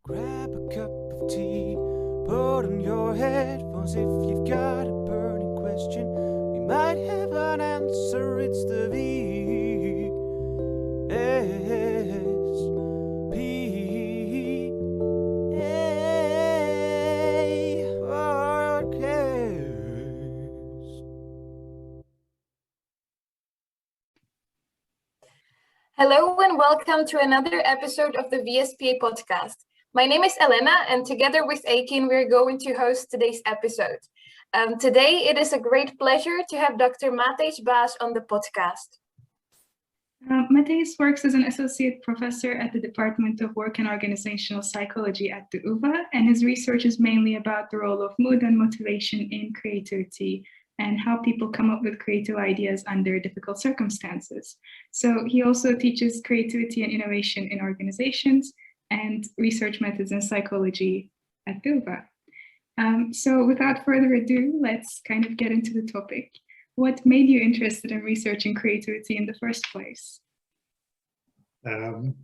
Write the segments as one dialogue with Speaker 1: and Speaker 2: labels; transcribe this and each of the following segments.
Speaker 1: Grab a cup of tea, put on your headphones if you've got a burning question. We might have an answer, it's the VSPA Podcast.
Speaker 2: Hello and welcome to another episode of the VSPA Podcast. My name is Elena and together with Akin we're going to host today's episode. Today it is a great pleasure to have Dr. Matthijs Baas on the podcast.
Speaker 3: Matthijs works as an associate professor at the Department of Work and Organizational Psychology at the UvA, and his research is mainly about the role of mood and motivation in creativity and how people come up with creative ideas under difficult circumstances. So he also teaches creativity and innovation in organizations and research methods in psychology at the UvA. So without further ado, let's kind of get into the topic. What made you interested in researching creativity in the first place?
Speaker 4: Thank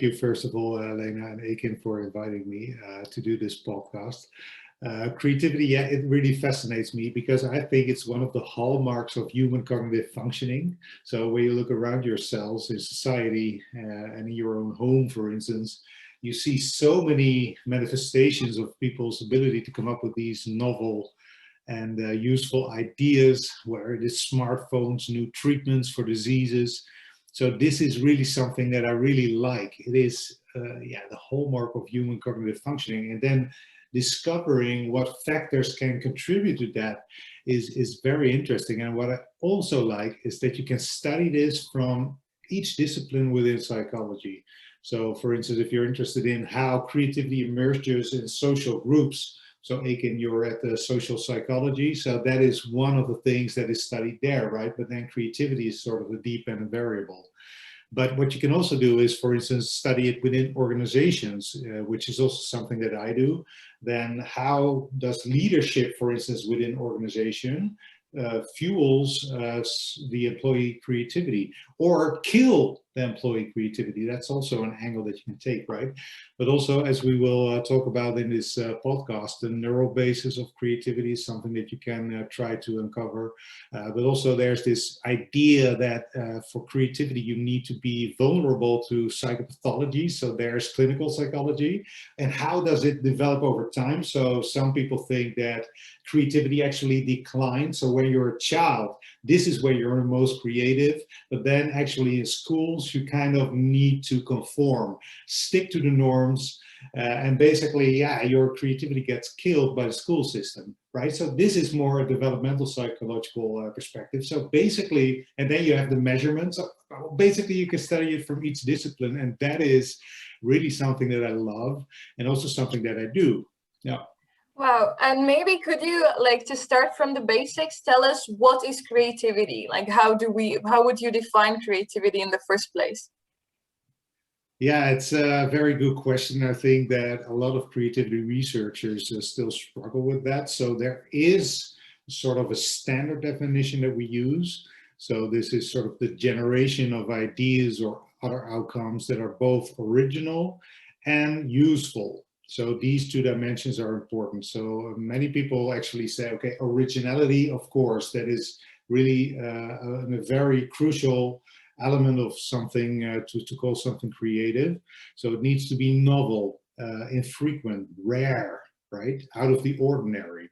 Speaker 4: you first of all, Elena and Akin, for inviting me to do this podcast. Creativity, it really fascinates me because I think it's one of the hallmarks of human cognitive functioning. So when you look around yourselves in society and in your own home, for instance, you see so many manifestations of people's ability to come up with these novel and useful ideas, where it is smartphones, new treatments for diseases. So this is really something that I really like. It is the hallmark of human cognitive functioning. And then discovering what factors can contribute to that is very interesting. And what I also like is that you can study this from each discipline within psychology. So for instance, if you're interested in how creativity emerges in social groups, so Akin, you're at the social psychology, so that is one of the things that is studied there, right? But then creativity is sort of a dependent variable. But what you can also do is, for instance, study it within organizations, which is also something that I do. Then how does leadership, for instance, within organization fuels the employee creativity or kill the employee creativity? That's also an angle that you can take, right? But also, as we will talk about in this podcast, the neural basis of creativity is something that you can try to uncover. But also there's this idea that for creativity, you need to be vulnerable to psychopathology. So there's clinical psychology. And how does it develop over time? So some people think that creativity actually declines. So when you're a child, this is where you're the most creative. But then actually in schools, you kind of need to conform, stick to the norms. And basically, your creativity gets killed by the school system, right? So this is more a developmental psychological perspective. So basically, and then you have the measurements. Basically, you can study it from each discipline. And that is really something that I love and also something that I do. Yeah.
Speaker 2: Wow, and maybe could you, to start from the basics, tell us what is creativity? Like how would you define creativity in the first place?
Speaker 4: Yeah, it's a very good question. I think that a lot of creativity researchers still struggle with that. So there is sort of a standard definition that we use. So this is sort of the generation of ideas or other outcomes that are both original and useful. So these two dimensions are important. So many people actually say, okay, originality, of course, that is really a very crucial element of something to call something creative. So it needs to be novel, infrequent, rare, right? Out of the ordinary.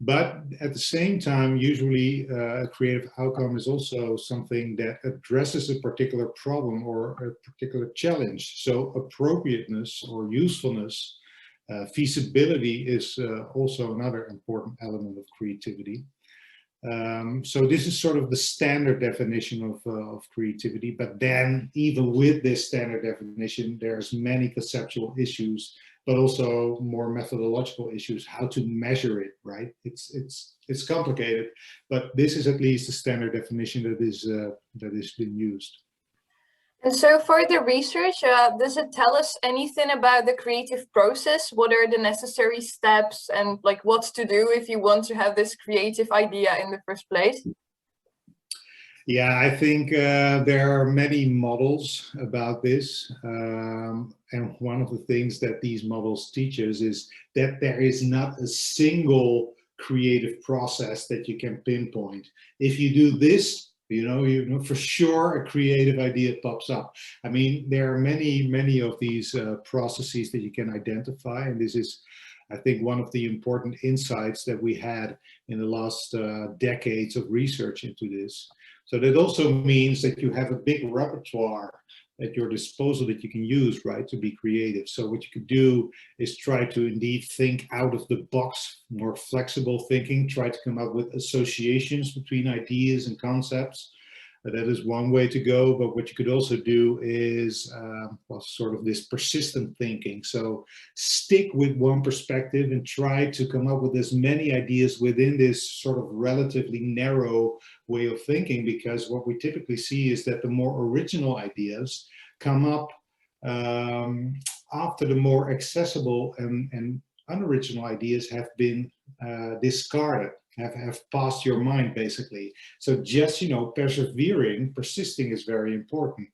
Speaker 4: But at the same time, usually a creative outcome is also something that addresses a particular problem or a particular challenge. So appropriateness or usefulness, feasibility is also another important element of creativity. So this is sort of the standard definition of creativity, but then even with this standard definition, there's many conceptual issues, but also more methodological issues, how to measure it, right? It's complicated, but this is at least the standard definition that is being used.
Speaker 2: And so for the research, does it tell us anything about the creative process? What are the necessary steps and what to do if you want to have this creative idea in the first place?
Speaker 4: Yeah, I think there are many models about this. And one of the things that these models teach us is that there is not a single creative process that you can pinpoint. If you do this, you know for sure a creative idea pops up. I mean, there are many of these processes that you can identify, and this is, I think, one of the important insights that we had in the last decades of research into this. So that also means that you have a big repertoire at your disposal that you can use, right, to be creative. So what you could do is try to indeed think out of the box, more flexible thinking, try to come up with associations between ideas and concepts. That is one way to go, but what you could also do is sort of this persistent thinking. So stick with one perspective and try to come up with as many ideas within this sort of relatively narrow way of thinking, because what we typically see is that the more original ideas come up after the more accessible and unoriginal ideas have been discarded. Have passed your mind, basically. So just, persisting is very important.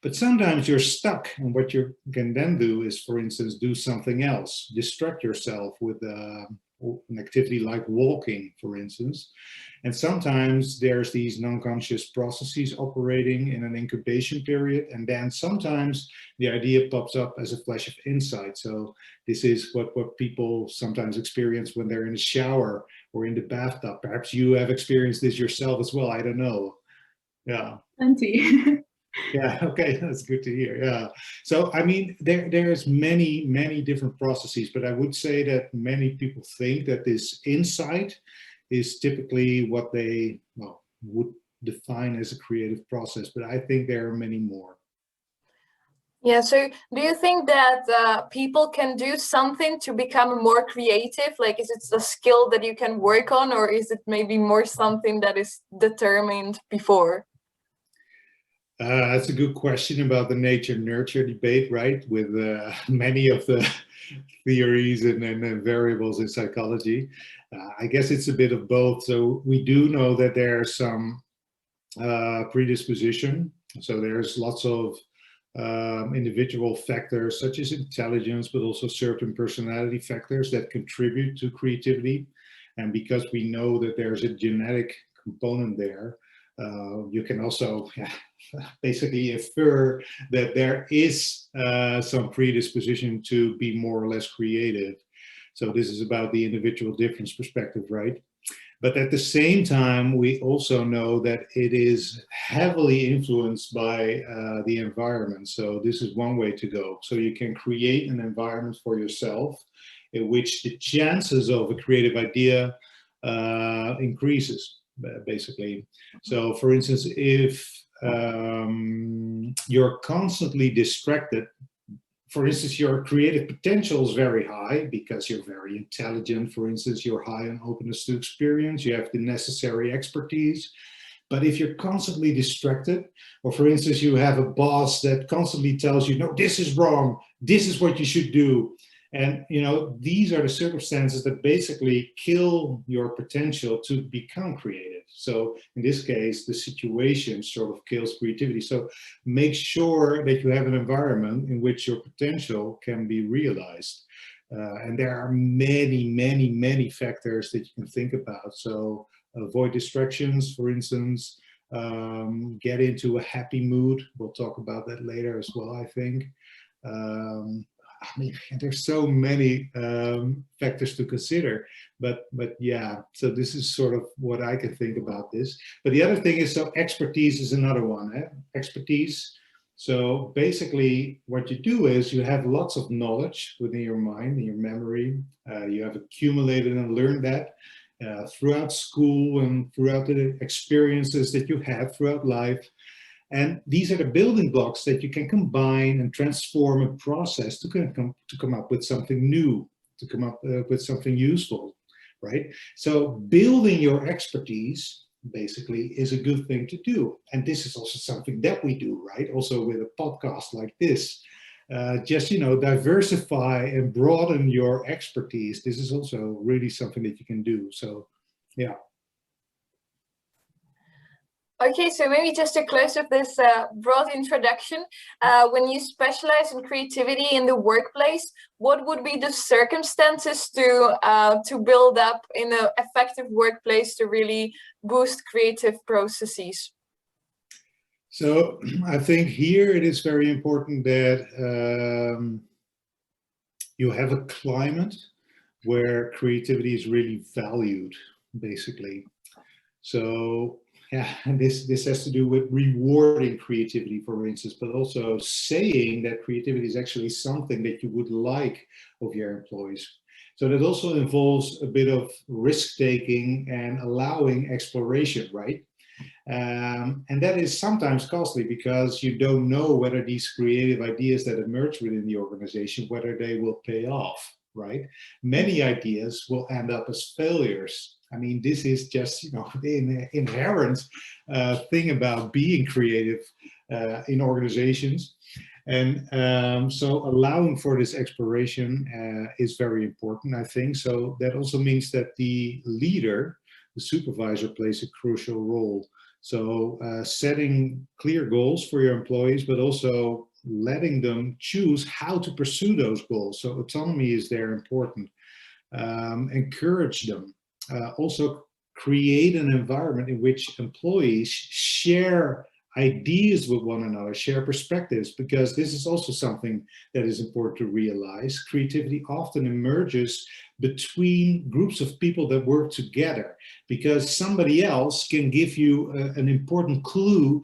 Speaker 4: But sometimes you're stuck, and what you can then do is, for instance, do something else. Distract yourself with an activity like walking, for instance. And sometimes there's these non-conscious processes operating in an incubation period, and then sometimes the idea pops up as a flash of insight. So this is what people sometimes experience when they're in the shower or in the bathtub. Perhaps you have experienced this yourself as well. I don't know. Yeah.
Speaker 3: Plenty.
Speaker 4: Yeah, okay, that's good to hear. Yeah. So, I mean, there's many different processes, but I would say that many people think that this insight is typically what they would define as a creative process, but I think there are many more.
Speaker 2: Yeah, so do you think that people can do something to become more creative? Like, is it a skill that you can work on, or is it maybe more something that is determined before?
Speaker 4: That's a good question about the nature-nurture debate, right? With many of the theories and variables in psychology. I guess it's a bit of both. So we do know that there's some predisposition. So there's lots of individual factors such as intelligence, but also certain personality factors that contribute to creativity. And because we know that there's a genetic component there, you can also basically infer that there is some predisposition to be more or less creative. So this is about the individual difference perspective, right? But at the same time, we also know that it is heavily influenced by the environment. So this is one way to go. So you can create an environment for yourself in which the chances of a creative idea increases, basically. So for instance, if you're constantly distracted, for instance, your creative potential is very high because you're very intelligent. For instance, you're high on openness to experience, you have the necessary expertise. But if you're constantly distracted, or for instance, you have a boss that constantly tells you, no, this is wrong, this is what you should do. And, these are the circumstances that basically kill your potential to become creative. So in this case, the situation sort of kills creativity. So make sure that you have an environment in which your potential can be realized. And there are many factors that you can think about. So avoid distractions, for instance, get into a happy mood. We'll talk about that later as well, I think. There's so many factors to consider, but yeah, so this is sort of what I can think about this. But the other thing is, so expertise is another one. Expertise. So basically what you do is you have lots of knowledge within your mind, in your memory. You have accumulated and learned that throughout school and throughout the experiences that you have throughout life. And these are the building blocks that you can combine and transform and process to come up with something new, to come up with something useful, right? So building your expertise basically is a good thing to do. And this is also something that we do, right? Also with a podcast like this. Just, diversify and broaden your expertise. This is also really something that you can do. So, yeah.
Speaker 2: Okay, so maybe just to close with this broad introduction, when you specialize in creativity in the workplace, what would be the circumstances to build up in an effective workplace to really boost creative processes?
Speaker 4: So I think here it is very important that you have a climate where creativity is really valued, basically. So yeah, and this has to do with rewarding creativity, for instance, but also saying that creativity is actually something that you would like of your employees. So that also involves a bit of risk-taking and allowing exploration, right? And that is sometimes costly because you don't know whether these creative ideas that emerge within the organization, whether they will pay off, right? Many ideas will end up as failures. I mean, this is just, the inherent thing about being creative in organizations. And so allowing for this exploration is very important, I think. So that also means that the leader, the supervisor, plays a crucial role. So setting clear goals for your employees, but also letting them choose how to pursue those goals. So autonomy is there important. Encourage them. Also create an environment in which employees share ideas with one another, share perspectives, because this is also something that is important to realize. Creativity often emerges between groups of people that work together, because somebody else can give you an important clue,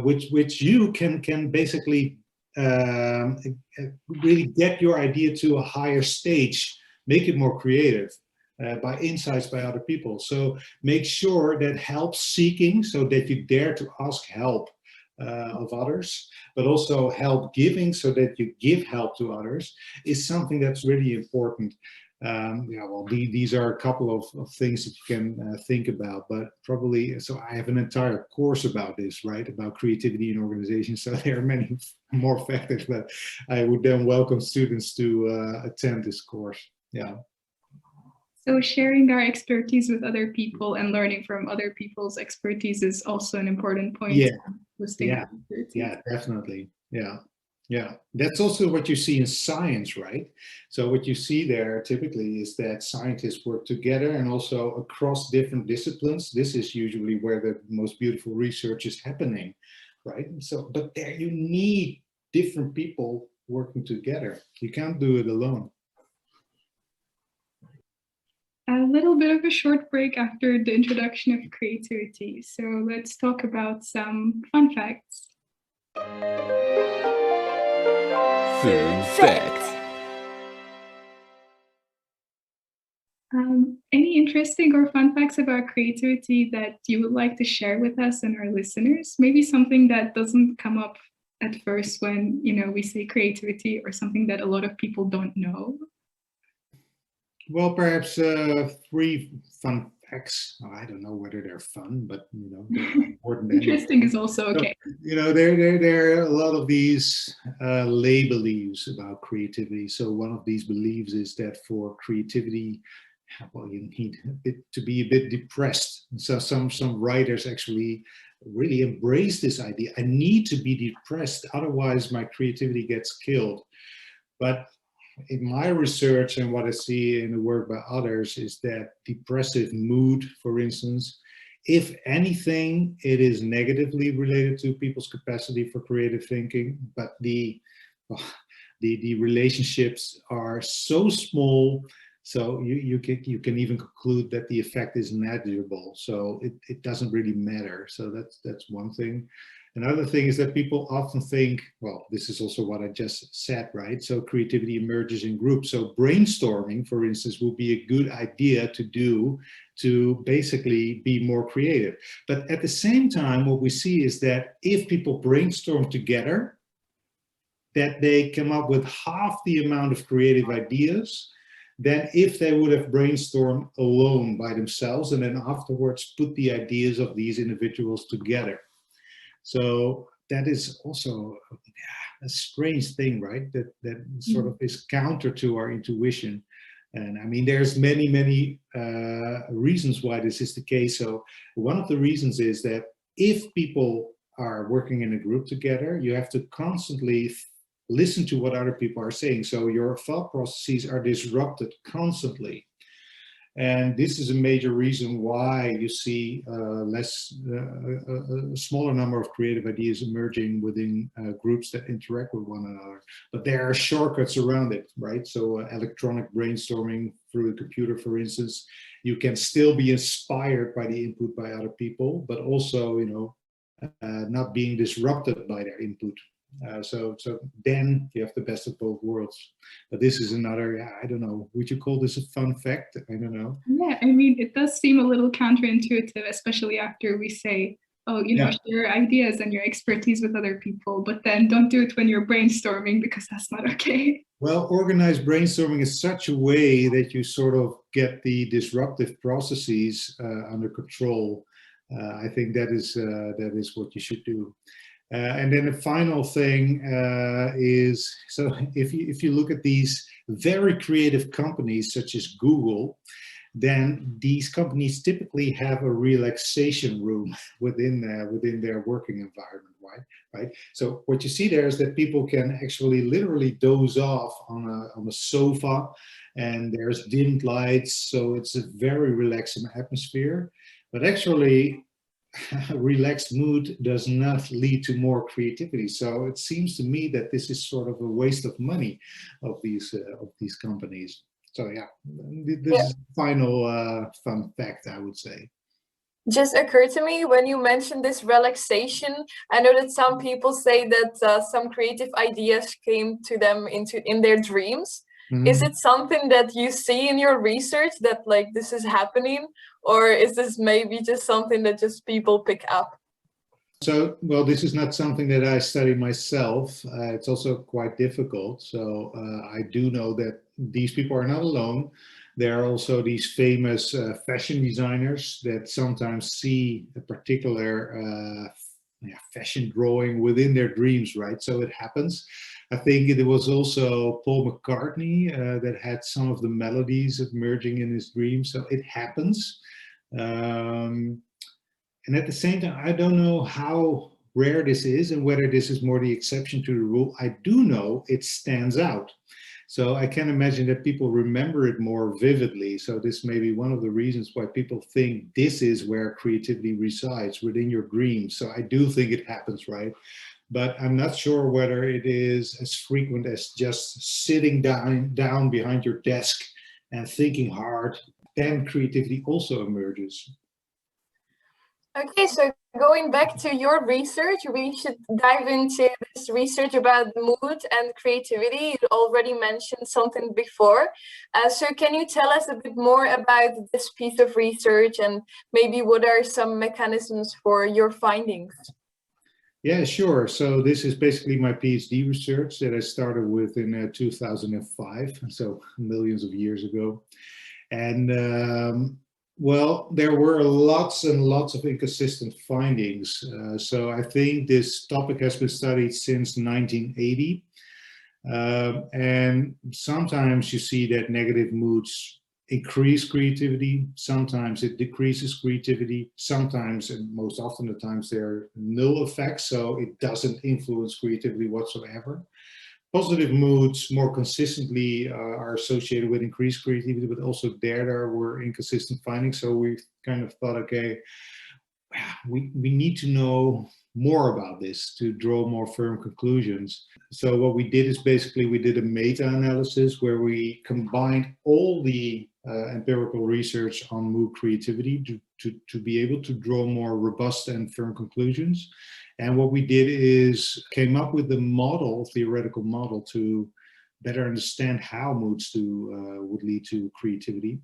Speaker 4: which you can basically really get your idea to a higher stage, make it more creative. By insights by other people. So make sure that help seeking, so that you dare to ask help of others, but also help giving, so that you give help to others, is something that's really important. These are a couple of things that you can think about, but probably, so I have an entire course about this, right, about creativity in organizations, so there are many more factors, but I would then welcome students to attend this course. Yeah.
Speaker 3: So sharing our expertise with other people and learning from other people's expertise is also an important point.
Speaker 4: Yeah, definitely. Yeah. That's also what you see in science, right? So what you see there typically is that scientists work together and also across different disciplines. This is usually where the most beautiful research is happening, right? So, but there you need different people working together. You can't do it alone.
Speaker 3: A little bit of a short break after the introduction of creativity. So let's talk about some fun facts.
Speaker 1: Fun fact.
Speaker 3: Any interesting or fun facts about creativity that you would like to share with us and our listeners? Maybe something that doesn't come up at first when we say creativity, or something that a lot of people don't know.
Speaker 4: Well, perhaps 3 fun facts. I don't know whether they're fun, but they're important.
Speaker 3: Interesting is also okay.
Speaker 4: So, there are a lot of these lay beliefs about creativity. So one of these beliefs is that for creativity, well, you need to be a bit depressed. So some writers actually really embrace this idea. I need to be depressed, otherwise my creativity gets killed. But in my research and what I see in the work by others is that depressive mood, for instance, if anything, it is negatively related to people's capacity for creative thinking, but the relationships are so small, so you can even conclude that the effect is negligible. So it doesn't really matter. So that's one thing. Another thing is that people often think, well, this is also what I just said, right? So creativity emerges in groups. So brainstorming, for instance, would be a good idea to do to basically be more creative. But at the same time, what we see is that if people brainstorm together, that they come up with half the amount of creative ideas than if they would have brainstormed alone by themselves and then afterwards put the ideas of these individuals together. So that is also a strange thing, right? That sort of is counter to our intuition. And I mean, there's many reasons why this is the case. So one of the reasons is that if people are working in a group together, you have to constantly listen to what other people are saying. So your thought processes are disrupted constantly. And this is a major reason why you see a smaller number of creative ideas emerging within groups that interact with one another. But there are shortcuts around it, right? So electronic brainstorming through a computer, for instance, you can still be inspired by the input by other people, but also, not being disrupted by their input. So then you have the best of both worlds. But this is another, I don't know, would you call this a fun fact? I don't know.
Speaker 3: Yeah, I mean, it does seem a little counterintuitive, especially after we say, oh, share ideas and your expertise with other people, but then don't do it when you're brainstorming because that's not okay.
Speaker 4: Well, organized brainstorming is such a way that you sort of get the disruptive processes under control. I think that is what you should do. And then the final thing is, so if you look at these very creative companies such as Google, then these companies typically have a relaxation room within their working environment, right? So what you see there is that people can actually literally doze off on a sofa, and there's dimmed lights, so it's a very relaxing atmosphere. But actually, a relaxed mood does not lead to more creativity. So it seems to me that this is sort of a waste of money of these companies. So yeah, this is the final fun fact, I would say.
Speaker 2: Just occurred to me when you mentioned this relaxation. I know that some people say that some creative ideas came to them in their dreams. Mm-hmm. Is it something that you see in your research that like this is happening, or is this maybe just something that just people pick up?
Speaker 4: So, well, this is not something that I study myself. It's also quite difficult. So I do know that these people are not alone. There are also these famous fashion designers that sometimes see a particular fashion drawing within their dreams, right? So it happens. I think it was also Paul McCartney that had some of the melodies emerging in his dreams. So it happens. And at the same time, I don't know how rare this is and whether this is more the exception to the rule. I do know it stands out. So I can imagine that people remember it more vividly. So this may be one of the reasons why people think this is where creativity resides, within your dreams. So I do think it happens, right? But I'm not sure whether it is as frequent as just sitting down behind your desk and thinking hard. Then creativity also emerges.
Speaker 2: Okay, so going back to your research, we should dive into this research about mood and creativity. You already mentioned something before. So can you tell us a bit more about this piece of research and maybe what are some mechanisms for your findings?
Speaker 4: Yeah, sure. So this is basically my PhD research that I started with in 2005, so millions of years ago. And well, there were lots and lots of inconsistent findings. So I think this topic has been studied since 1980. And sometimes you see that negative moods increase creativity. Sometimes it decreases creativity. Sometimes, and most often the times, there are null effects. So it doesn't influence creativity whatsoever. Positive moods more consistently are associated with increased creativity, but also there were inconsistent findings. So we kind of thought, okay, we need to know more about this to draw more firm conclusions. So what we did is basically we did a meta-analysis where we combined all the empirical research on mood creativity to be able to draw more robust and firm conclusions. And what we did is came up with the model, theoretical model, to better understand how moods would lead to creativity.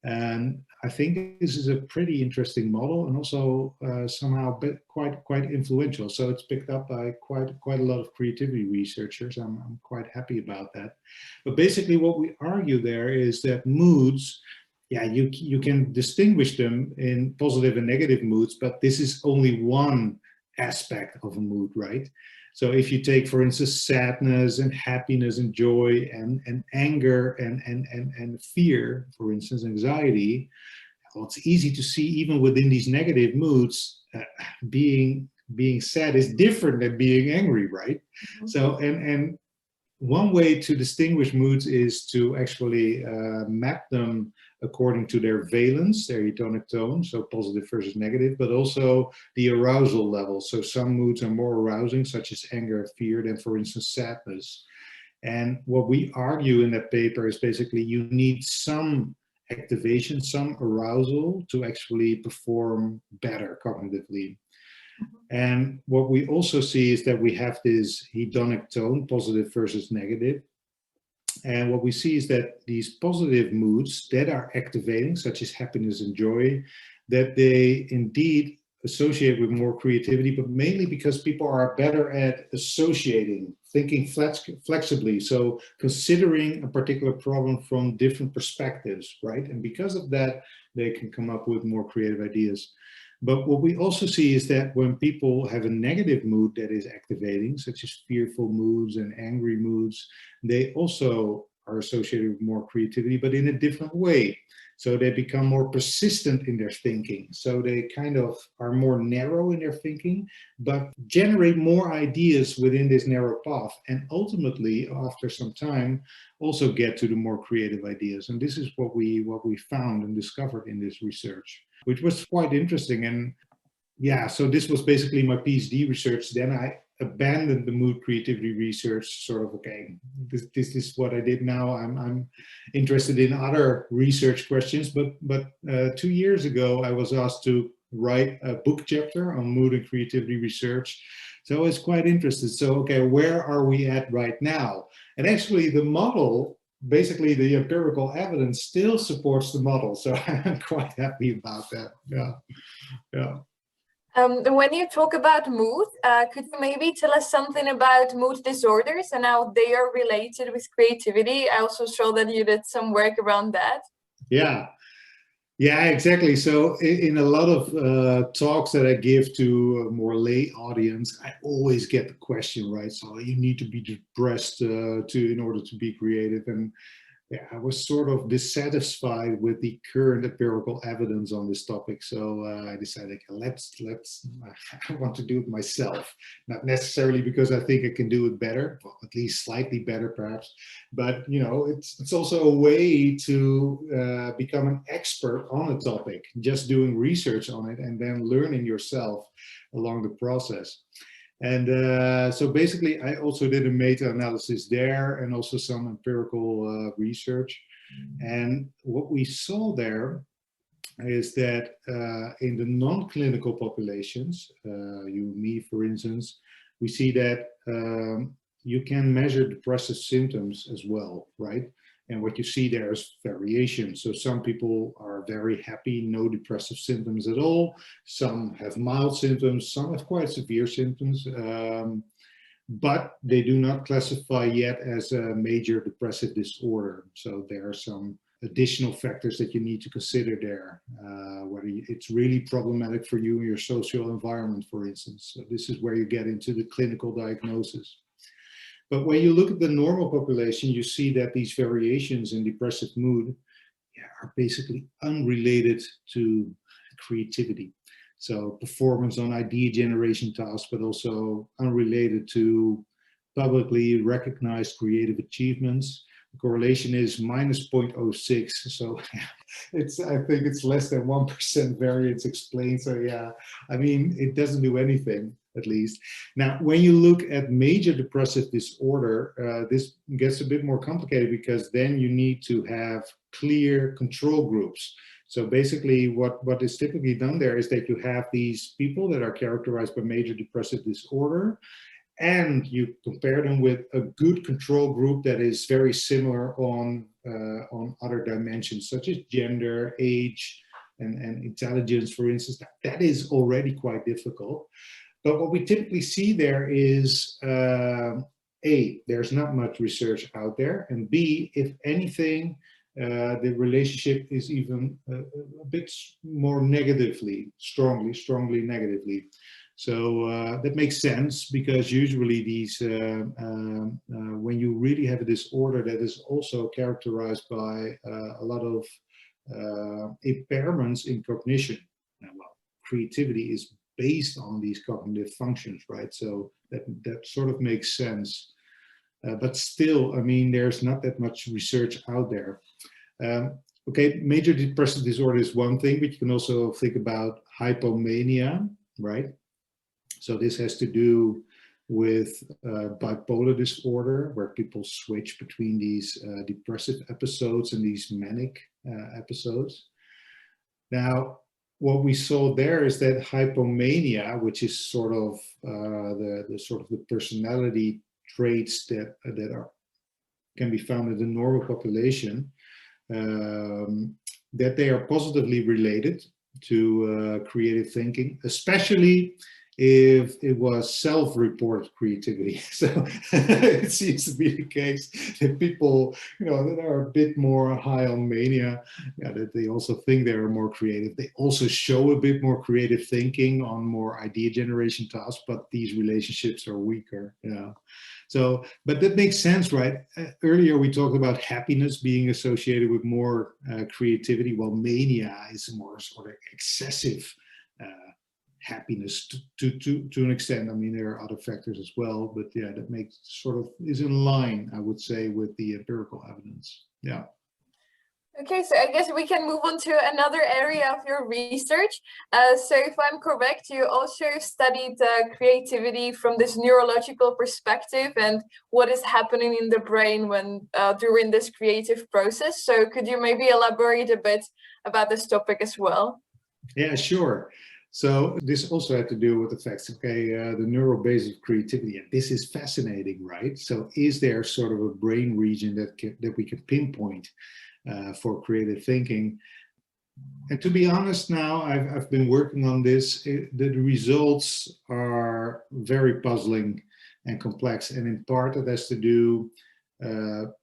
Speaker 4: And I think this is a pretty interesting model, and also somehow quite influential. So it's picked up by quite a lot of creativity researchers. I'm quite happy about that. But basically, what we argue there is that moods, yeah, you can distinguish them in positive and negative moods, but this is only one aspect of a mood, right? So if you take, for instance, sadness and happiness and joy and anger and fear, for instance, anxiety, well, it's easy to see even within these negative moods, being sad is different than being angry, right?
Speaker 2: Mm-hmm.
Speaker 4: So, and one way to distinguish moods is to actually map them according to their valence, their hedonic tone, so positive versus negative, but also the arousal level. So some moods are more arousing, such as anger, fear, than for instance sadness. And what we argue in that paper is basically you need some activation, some arousal to actually perform better cognitively. And what we also see is that we have this hedonic tone, positive versus negative. And what we see is that these positive moods that are activating, such as happiness and joy, that they indeed associate with more creativity, but mainly because people are better at associating, thinking flexibly. So considering a particular problem from different perspectives, right? And because of that, they can come up with more creative ideas. But what we also see is that when people have a negative mood that is activating, such as fearful moods and angry moods, they also are associated with more creativity, but in a different way. So they become more persistent in their thinking. So they kind of are more narrow in their thinking, but generate more ideas within this narrow path. And ultimately, after some time, also get to the more creative ideas. And this is what we found and discovered in this research, which was quite interesting. And yeah, so this was basically my PhD research. Then I abandoned the mood creativity research, sort of, okay, this is what I did now. I'm interested in other research questions, but 2 years ago, I was asked to write a book chapter on mood and creativity research. So I was quite interested. So, okay, where are we at right now? And actually the model, basically the empirical evidence still supports the model. So I'm quite happy about that. Yeah.
Speaker 2: When you talk about mood, could you maybe tell us something about mood disorders and how they are related with creativity? I also saw that you did some work around that.
Speaker 4: Yeah, exactly. So in a lot of talks that I give to a more lay audience, I always get the question, right? So you need to be depressed in order to be creative. And yeah, I was sort of dissatisfied with the current empirical evidence on this topic. So I decided, I want to do it myself. Not necessarily because I think I can do it better, well, at least slightly better perhaps. But, it's also a way to become an expert on a topic, just doing research on it and then learning yourself along the process. And so basically, I also did a meta-analysis there and also some empirical research. And what we saw there is that in the non-clinical populations, you and me, for instance, we see that you can measure depressive symptoms as well, right? And what you see there is variation. So some people are very happy, no depressive symptoms at all. Some have mild symptoms, some have quite severe symptoms, but they do not classify yet as a major depressive disorder. So there are some additional factors that you need to consider there, whether it's really problematic for you and your social environment, for instance. So this is where you get into the clinical diagnosis. But when you look at the normal population, you see that these variations in depressive mood are basically unrelated to creativity. So performance on idea generation tasks, but also unrelated to publicly recognized creative achievements. The correlation is minus 0.06. So I think it's less than 1% variance explained. So yeah, I mean, it doesn't do anything, at least. Now, when you look at major depressive disorder, this gets a bit more complicated because then you need to have clear control groups. So basically what is typically done there is that you have these people that are characterized by major depressive disorder, and you compare them with a good control group that is very similar on other dimensions, such as gender, age, and intelligence, for instance. That is already quite difficult. But what we typically see there is, A, there's not much research out there, and B, if anything, the relationship is even a bit more strongly negatively. So that makes sense, because usually these, when you really have a disorder that is also characterized by a lot of impairments in cognition. Now, well, creativity is based on these cognitive functions, right? So that sort of makes sense. But still, I mean, there's not that much research out there. Okay, major depressive disorder is one thing, but you can also think about hypomania, right? So this has to do with bipolar disorder, where people switch between these depressive episodes and these manic episodes. Now, what we saw there is that hypomania, which is sort of the personality traits that can be found in the normal population, that they are positively related to creative thinking, especially if it was self-reported creativity. So it seems to be the case that people, that are a bit more high on mania, that they also think they are more creative. They also show a bit more creative thinking on more idea generation tasks, but these relationships are weaker. So, but that makes sense, right? Earlier we talked about happiness being associated with more creativity, while mania is more sort of excessive happiness to an extent. I mean, there are other factors as well, but yeah, that makes is in line, I would say, with the empirical evidence. Yeah.
Speaker 2: Okay, so I guess we can move on to another area of your research. So if I'm correct, you also studied creativity from this neurological perspective and what is happening in the brain when during this creative process. So could you maybe elaborate a bit about this topic as well?
Speaker 4: Yeah, sure. So this also had to do with the fact, the neural base of creativity, and this is fascinating, right? So is there sort of a brain region that we can pinpoint for creative thinking? And to be honest, now I've been working on this. The results are very puzzling and complex, and in part it has to do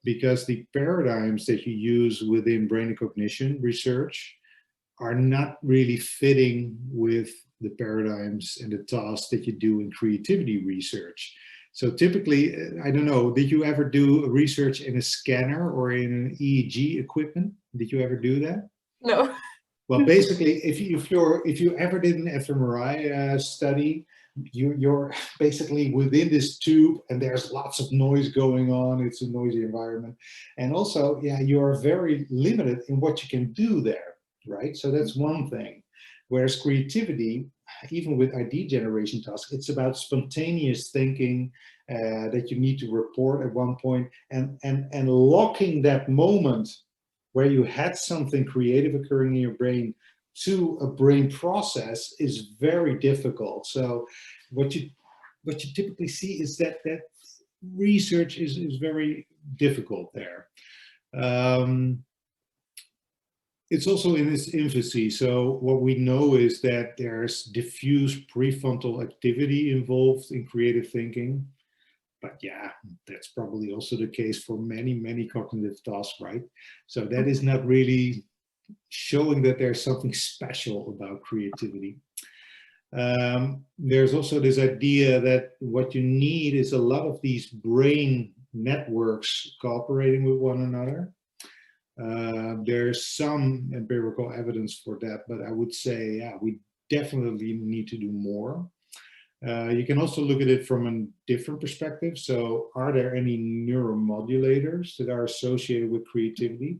Speaker 4: because the paradigms that you use within brain and cognition research are not really fitting with the paradigms and the tasks that you do in creativity research. So typically, I don't know, did you ever do research in a scanner or in an EEG equipment? Did you ever do that?
Speaker 2: No.
Speaker 4: Well, basically, if you ever did an fMRI study, you're basically within this tube and there's lots of noise going on. It's a noisy environment. And also, you're very limited in what you can do there. Right? So that's one thing. Whereas creativity, even with idea generation tasks, it's about spontaneous thinking that you need to report at one point, and locking that moment where you had something creative occurring in your brain to a brain process is very difficult. So what you typically see is that research is very difficult there. It's also in its infancy. So what we know is that there's diffuse prefrontal activity involved in creative thinking. But yeah, that's probably also the case for many cognitive tasks, right? So that is not really showing that there's something special about creativity. There's also this idea that what you need is a lot of these brain networks cooperating with one another. There's some empirical evidence for that, but I would say, we definitely need to do more. You can also look at it from a different perspective. So are there any neuromodulators that are associated with creativity?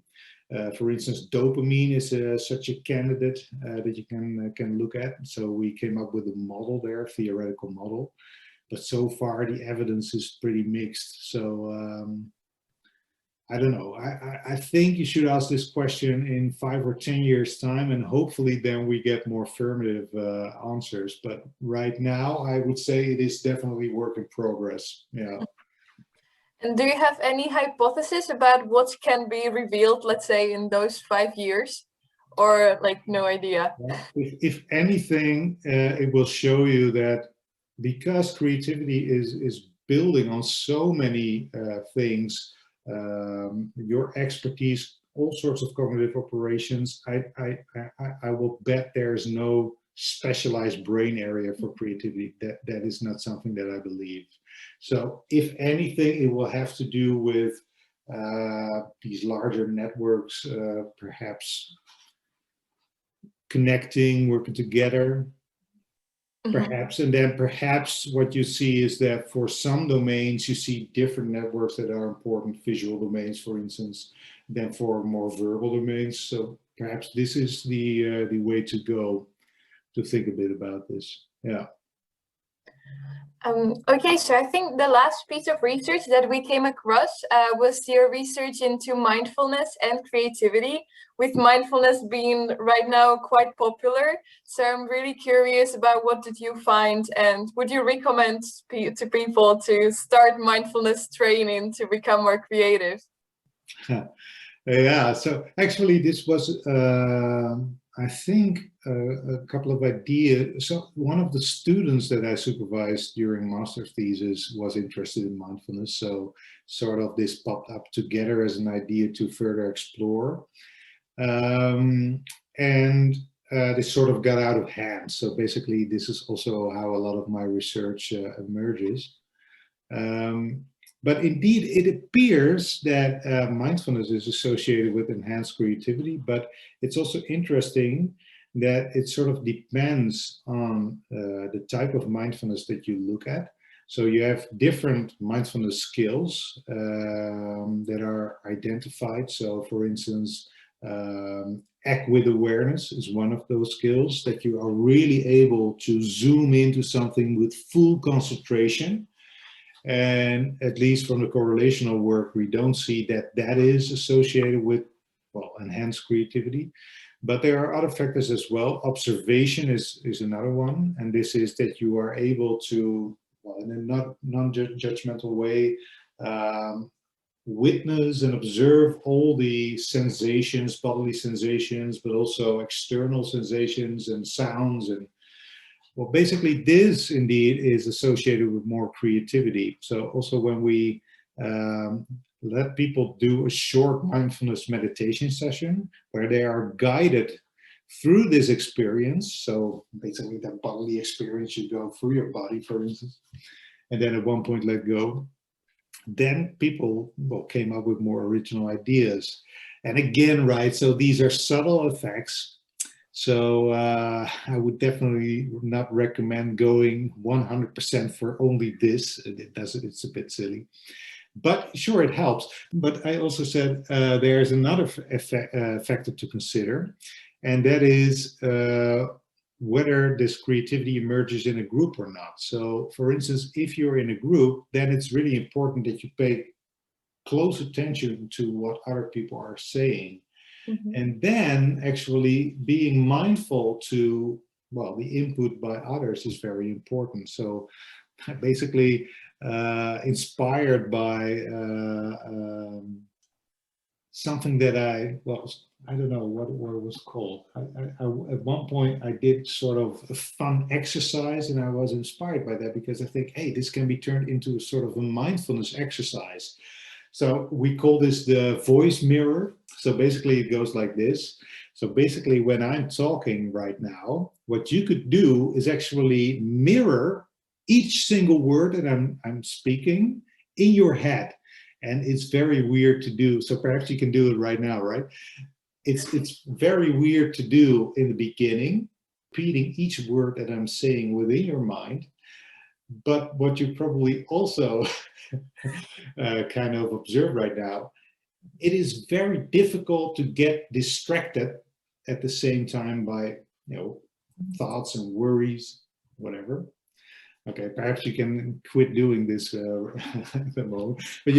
Speaker 4: For instance, dopamine is such a candidate that you can look at. So we came up with a model there, a theoretical model, but so far the evidence is pretty mixed. So I don't know. I think you should ask this question in 5 or 10 years' time, and hopefully then we get more affirmative answers. But right now, I would say it is definitely work in progress. Yeah.
Speaker 2: And do you have any hypothesis about what can be revealed, let's say, in those 5 years? Or no idea?
Speaker 4: If anything, it will show you that because creativity is building on so many things, your expertise, all sorts of cognitive operations, I will bet there's no specialized brain area for creativity. That is not something that I believe. So if anything, it will have to do with these larger networks perhaps connecting, working together, perhaps. And then perhaps what you see is that for some domains, you see different networks that are important, visual domains, for instance, than for more verbal domains. So perhaps this is the way to go to think a bit about this. Yeah.
Speaker 2: Okay, so I think the last piece of research that we came across was your research into mindfulness and creativity, with mindfulness being right now quite popular. So I'm really curious about what did you find, and would you recommend to people to start mindfulness training to become more creative?
Speaker 4: Yeah, so actually this was, I think, a couple of ideas. So one of the students that I supervised during master's thesis was interested in mindfulness. So sort of this popped up together as an idea to further explore. And this sort of got out of hand. So basically this is also how a lot of my research emerges. But indeed, it appears that mindfulness is associated with enhanced creativity, but it's also interesting that it sort of depends on the type of mindfulness that you look at. So you have different mindfulness skills that are identified. So for instance, act with awareness is one of those skills, that you are really able to zoom into something with full concentration. And at least from the correlational work, we don't see that that is associated with, well, enhanced creativity. But there are other factors as well. Observation is another one. And this is that you are able to, well, in a non-judgmental way, witness and observe all the sensations, bodily sensations, but also external sensations and sounds. And well, basically this indeed is associated with more creativity. So also when we let people do a short mindfulness meditation session where they are guided through this experience, so basically that bodily experience, you go through your body, for instance, and then at one point let go, then people, well, came up with more original ideas. And again, right, so these are subtle effects. So I would definitely not recommend going 100% for only this. It's a bit silly. But sure, it helps. But I also said there's another factor to consider, and that is whether this creativity emerges in a group or not. So for instance, if you're in a group, then it's really important that you pay close attention to what other people are saying. And then actually being mindful to, well, the input by others is very important. So basically inspired by something that I don't know what it was called. At one point I did sort of a fun exercise, and I was inspired by that because I think, hey, this can be turned into a sort of a mindfulness exercise. So we call this the voice mirror. So basically it goes like this. So basically when I'm talking right now, what you could do is actually mirror each single word that I'm speaking in your head. And it's very weird to do. So perhaps you can do it right now, right? It's very weird to do in the beginning, repeating each word that I'm saying within your mind. But what you probably also kind of observe right now, it is very difficult to get distracted at the same time by, thoughts and worries, whatever. Okay, perhaps you can quit doing this at the moment. But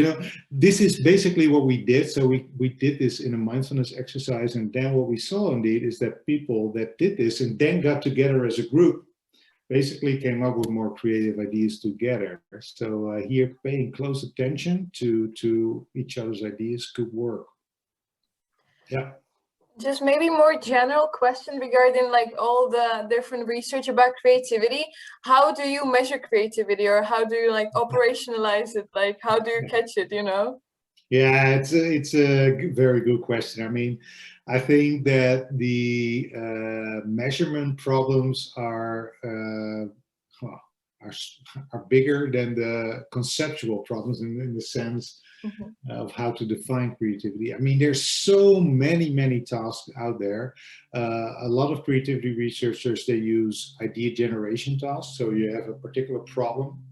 Speaker 4: this is basically what we did. So we did this in a mindfulness exercise, and then what we saw indeed is that people that did this and then got together as a group basically came up with more creative ideas together. So here, paying close attention to each other's ideas could work. Yeah.
Speaker 2: Just maybe more general question regarding like all the different research about creativity. How do you measure creativity, or how do you like operationalize it? Like, how do you catch it,
Speaker 4: Yeah, it's a very good question. I mean, I think that the measurement problems are are bigger than the conceptual problems in the sense of how to define creativity. I mean, there's so many tasks out there. A lot of creativity researchers, they use idea generation tasks. So you have a particular problem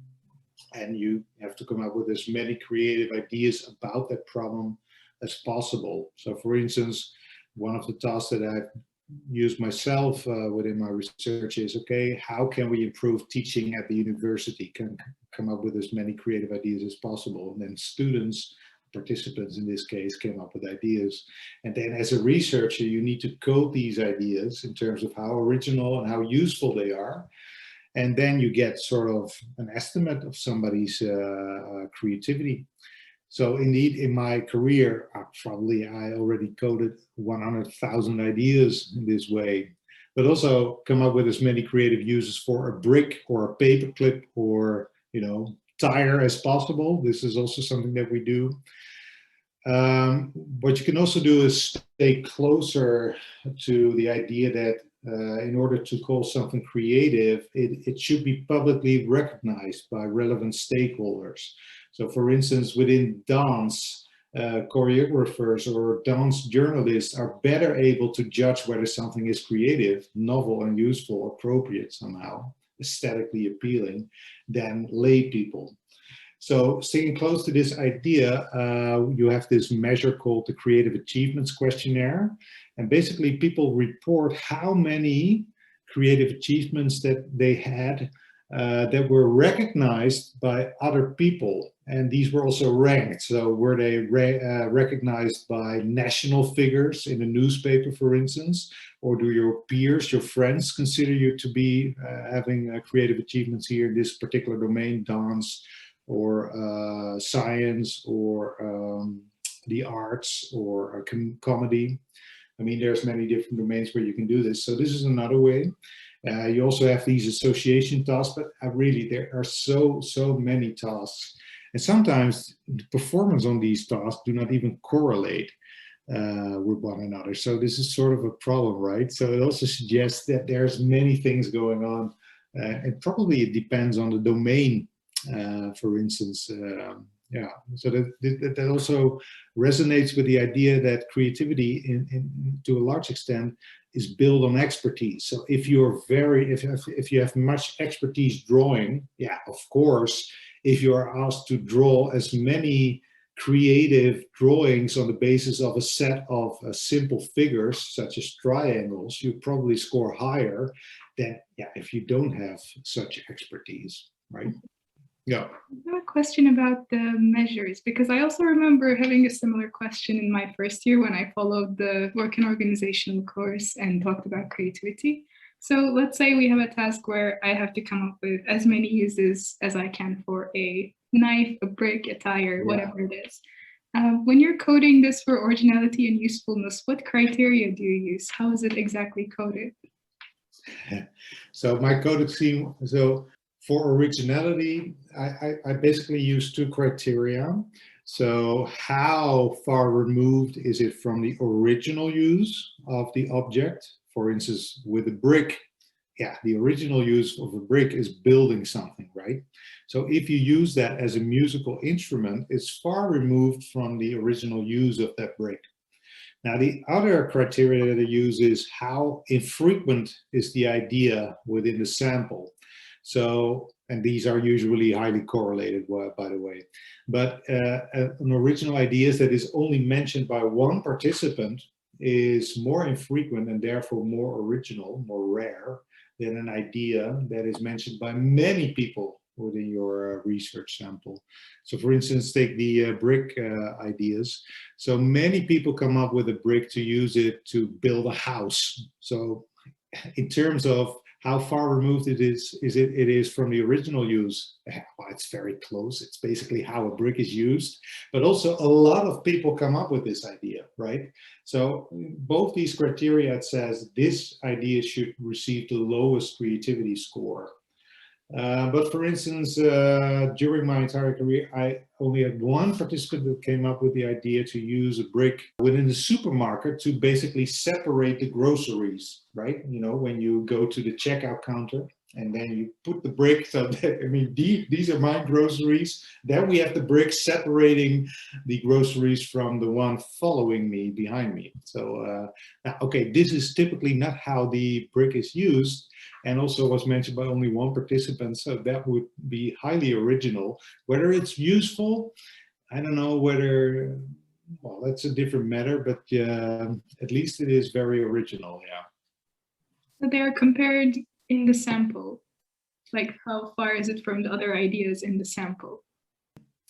Speaker 4: and you have to come up with as many creative ideas about that problem as possible. So for instance, one of the tasks that I've used myself within my research is, okay, how can we improve teaching at the university? Can come up with as many creative ideas as possible. And then students, participants in this case, came up with ideas. And then as a researcher, you need to code these ideas in terms of how original and how useful they are. And then you get sort of an estimate of somebody's creativity. So indeed, in my career, I already coded 100,000 ideas in this way, but also come up with as many creative uses for a brick or a paper clip or, tire as possible. This is also something that we do. What you can also do is stay closer to the idea that in order to call something creative, it should be publicly recognized by relevant stakeholders. So for instance, within dance, choreographers or dance journalists are better able to judge whether something is creative, novel and useful, appropriate somehow, aesthetically appealing, than lay people. So staying close to this idea, you have this measure called the Creative Achievements Questionnaire. And basically people report how many creative achievements that they had that were recognized by other people. And these were also ranked. So were they recognized by national figures in a newspaper, for instance, or do your peers, your friends consider you to be having creative achievements here in this particular domain, dance or science or the arts or comedy? I mean, there's many different domains where you can do this. So this is another way. You also have these association tasks, but really there are so many tasks. And sometimes the performance on these tasks do not even correlate with one another. So this is sort of a problem, right? So it also suggests that there's many things going on. And probably it depends on the domain, for instance. So that also resonates with the idea that creativity, to a large extent, is built on expertise. So if you have much expertise drawing, of course, if you are asked to draw as many creative drawings on the basis of a set of simple figures, such as triangles, you probably score higher than if you don't have such expertise, right? Yeah.
Speaker 3: I have a question about the measures, because I also remember having a similar question in my first year when I followed the work and organizational course and talked about creativity. So let's say we have a task where I have to come up with as many uses as I can for a knife, a brick, a tire, whatever it is. When you're coding this for originality and usefulness, what criteria do you use? How is it exactly coded?
Speaker 4: So my coded scheme, for originality, I basically use two criteria. So how far removed is it from the original use of the object? For instance, with a brick, the original use of a brick is building something, right? So if you use that as a musical instrument, it's far removed from the original use of that brick. Now, the other criteria that I use is how infrequent is the idea within the sample. So, and these are usually highly correlated, by the way, but an original idea that is only mentioned by one participant is more infrequent and therefore more original, more rare than an idea that is mentioned by many people within your research sample. So for instance, take the brick ideas. So many people come up with a brick to use it to build a house. So in terms of how far removed it is from the original use, well, it's very close. It's basically how a brick is used, but also a lot of people come up with this idea, right? So both these criteria, it says this idea should receive the lowest creativity score. But for instance, during my entire career, I only had one participant that came up with the idea to use a brick within the supermarket to basically separate the groceries, right? You know, when you go to the checkout counter and then you put the brick. So that, I mean, these are my groceries. Then we have the brick separating the groceries from the one following me behind me. So now, okay, this is typically not how the brick is used, and also was mentioned by only one participant. So that would be highly original. Whether it's useful, I don't know whether. Well, that's a different matter, but at least it is very original. Yeah.
Speaker 3: So they are compared in the sample. Like, how far is it from the other ideas in the sample?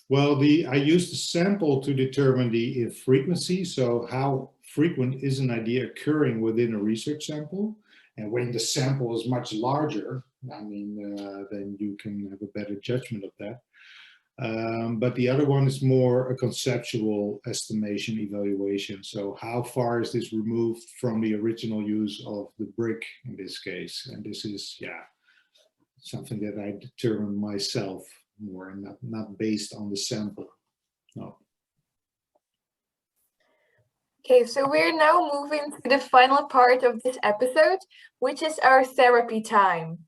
Speaker 4: Well, I used the sample to determine the frequency. So how frequent is an idea occurring within a research sample? And when the sample is much larger, I mean, then you can have a better judgment of that. But the other one is more a conceptual estimation evaluation. So how far is this removed from the original use of the brick in this case? And this is, something that I determine myself more, and not based on the sample. No.
Speaker 2: Okay, so we're now moving to the final part of this episode, which is our therapy time.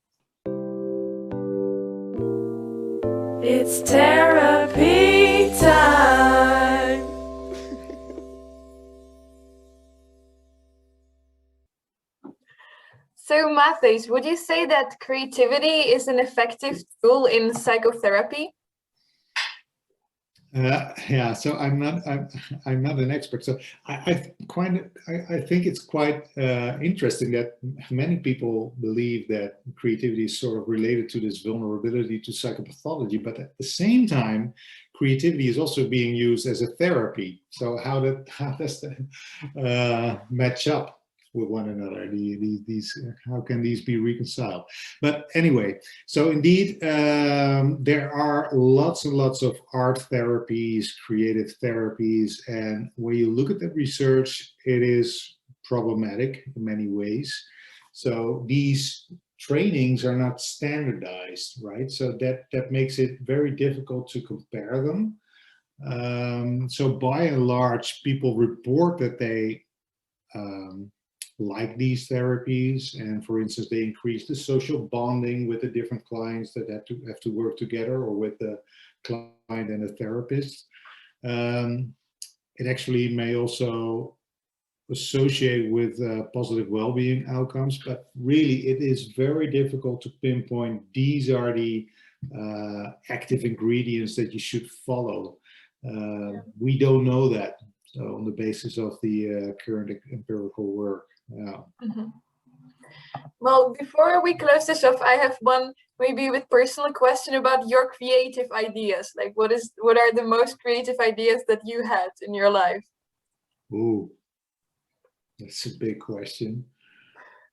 Speaker 1: It's therapy time.
Speaker 2: So Matthijs, would you say that creativity is an effective tool in psychotherapy?
Speaker 4: So I'm not an expert. So I think it's quite interesting that many people believe that creativity is sort of related to this vulnerability to psychopathology, but at the same time, creativity is also being used as a therapy. So how does that match up with one another? These how can these be reconciled? But anyway, so indeed there are lots and lots of art therapies, creative therapies, and when you look at the research, it is problematic in many ways. So these trainings are not standardized, right? So that makes it very difficult to compare them. So by and large, people report that they like these therapies, and for instance, they increase the social bonding with the different clients that have to work together, or with the client and a therapist. It actually may also associate with positive well-being outcomes, but really it is very difficult to pinpoint these are the active ingredients that you should follow. We don't know that, so on the basis of the current empirical work. Yeah.
Speaker 2: Mm-hmm. Well, before we close this off, I have one maybe with personal question about your creative ideas. Like, what are the most creative ideas that you had in your life?
Speaker 4: Ooh, that's a big question.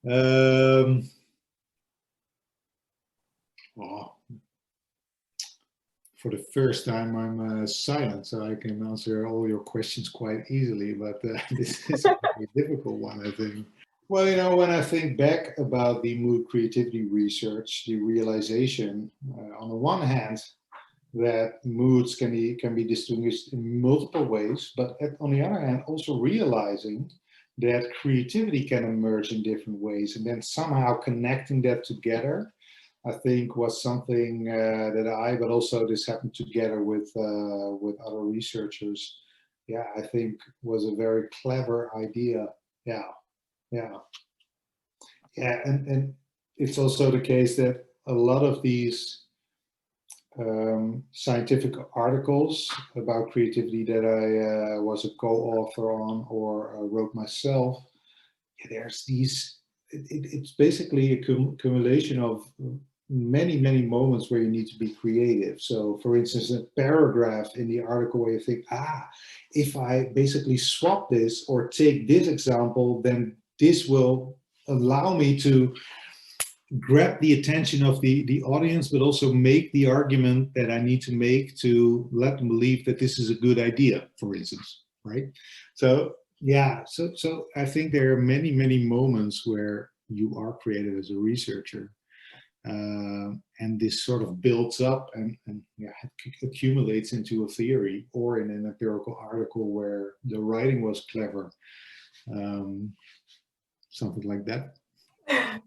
Speaker 4: Oh, for the first time, I'm silent, so I can answer all your questions quite easily, but this is a very difficult one, I think. Well, when I think back about the mood creativity research, the realization, on the one hand, that moods can be distinguished in multiple ways, but on the other hand, also realizing that creativity can emerge in different ways, and then somehow connecting that together, I think was something that but also this happened together with other researchers. Yeah, I think was a very clever idea. Yeah. And it's also the case that a lot of these scientific articles about creativity that I was a co-author on or wrote myself, there's these. It's basically a accumulation of many moments where you need to be creative. So for instance, a paragraph in the article where you think, if I basically swap this or take this example, then this will allow me to grab the attention of the audience, but also make the argument that I need to make to let them believe that this is a good idea, for instance, right? So so I think there are many moments where you are creative as a researcher, and this sort of builds up and accumulates into a theory or in an empirical article where the writing was clever, something like that.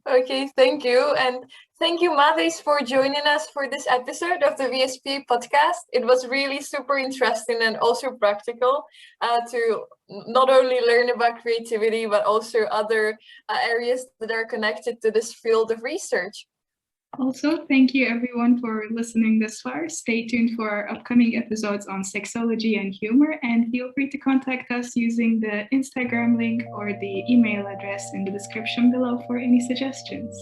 Speaker 2: Okay, thank you. And thank you, Matthijs, for joining us for this episode of the VSPA podcast. It was really super interesting and also practical to not only learn about creativity, but also other areas that are connected to this field of research.
Speaker 3: Also, thank you everyone for listening this far. Stay tuned for our upcoming episodes on sexology and humor, and feel free to contact us using the Instagram link or the email address in the description below for any suggestions.